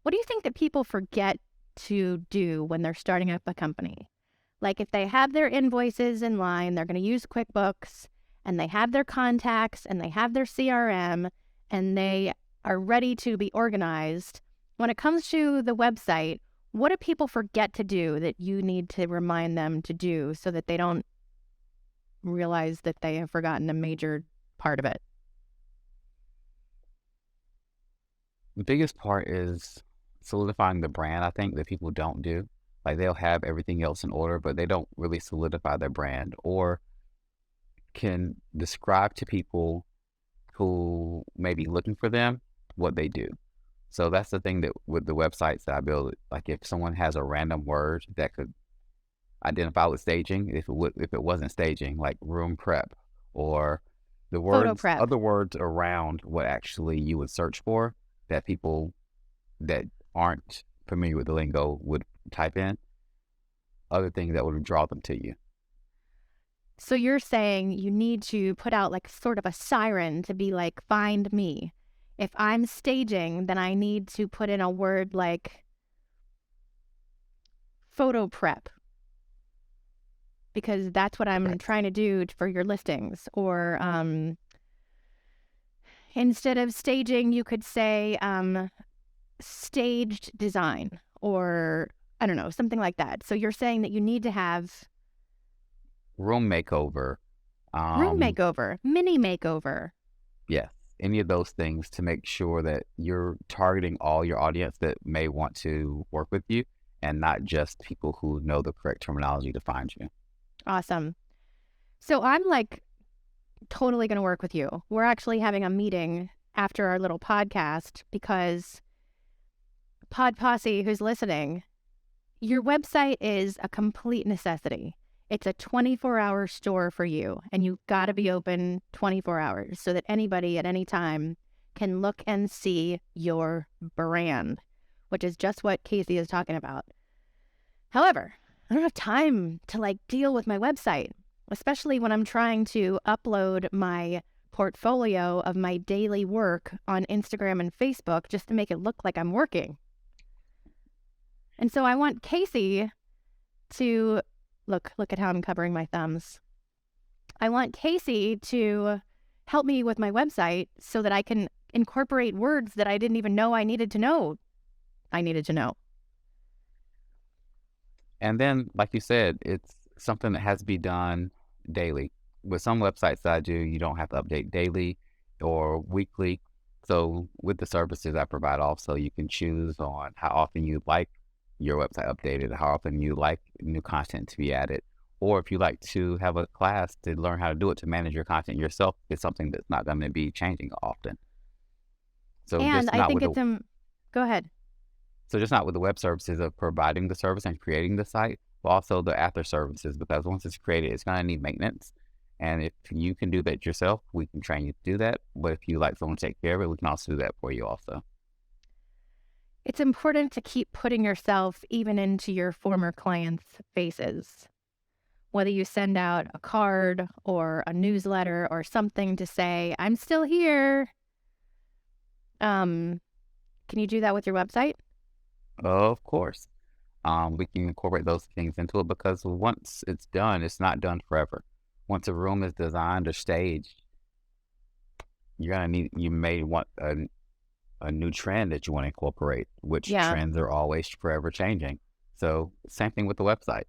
What do you think that people forget to do when they're starting up a company? Like if they have their invoices in line, they're going to use QuickBooks, and they have their contacts and they have their CRM and they are ready to be organized. When it comes to the website, what do people forget to do that you need to remind them to do so that they don't realize that they have forgotten a major part of it? The biggest part is solidifying the brand, I think, that people don't do. Like they'll have everything else in order, but they don't really solidify their brand or can describe to people who may be looking for them what they do. So that's the thing that with the websites that I build, like if someone has a random word that could identify with staging, if it wasn't staging, like room prep or Photo prep. other words around what actually you would search for that people that aren't familiar with the lingo would type in, other things that would draw them to you. So you're saying you need to put out like sort of a siren to be like, find me. If I'm staging, then I need to put in a word like photo prep because that's what I'm Correct. trying to do for your listings. Or instead of staging, you could say staged design or I don't know, something like that. So you're saying that you need to have Room makeover. room Um, makeover, mini makeover. yes, any of those things to make sure that you're targeting all your audience that may want to work with you and not just people who know the correct terminology to find you. Awesome. So I'm like totally going to work with you. We're actually having a meeting after our little podcast because Pod Posse, who's listening, your website is a complete necessity. It's a 24-hour store for you, and you've got to be open 24 hours so that anybody at any time can look and see your brand, which is just what Casey is talking about. However, I don't have time to like deal with my website, especially when I'm trying to upload my portfolio of my daily work on Instagram and Facebook just to make it look like I'm working. And so I want Casey to look at how I'm covering my thumbs. I want Casey to help me with my website so that I can incorporate words that I didn't even know I needed to know. And then, like you said, it's something that has to be done daily. With some websites that I do, you don't have to update daily or weekly. So with the services I provide also, you can choose on how often you'd like your website updated, how often you like new content to be added. Or if you like to have a class to learn how to do it, to manage your content yourself, it's something that's not going to be changing often. So And just I not think with the it's go ahead. So just not with the web services of providing the service and creating the site, but also the after services, because once it's created, it's going to need maintenance. And if you can do that yourself, we can train you to do that. But if you like someone to take care of it, we can also do that for you also. It's important to keep putting yourself even into your former clients' faces. Whether you send out a card or a newsletter or something to say, I'm still here. Can you do that with your website? Of course. We can incorporate those things into it because once it's done, it's not done forever. Once a room is designed or staged, you may want a new trend that you want to incorporate, which Yeah. trends are always forever changing. So same thing with the website.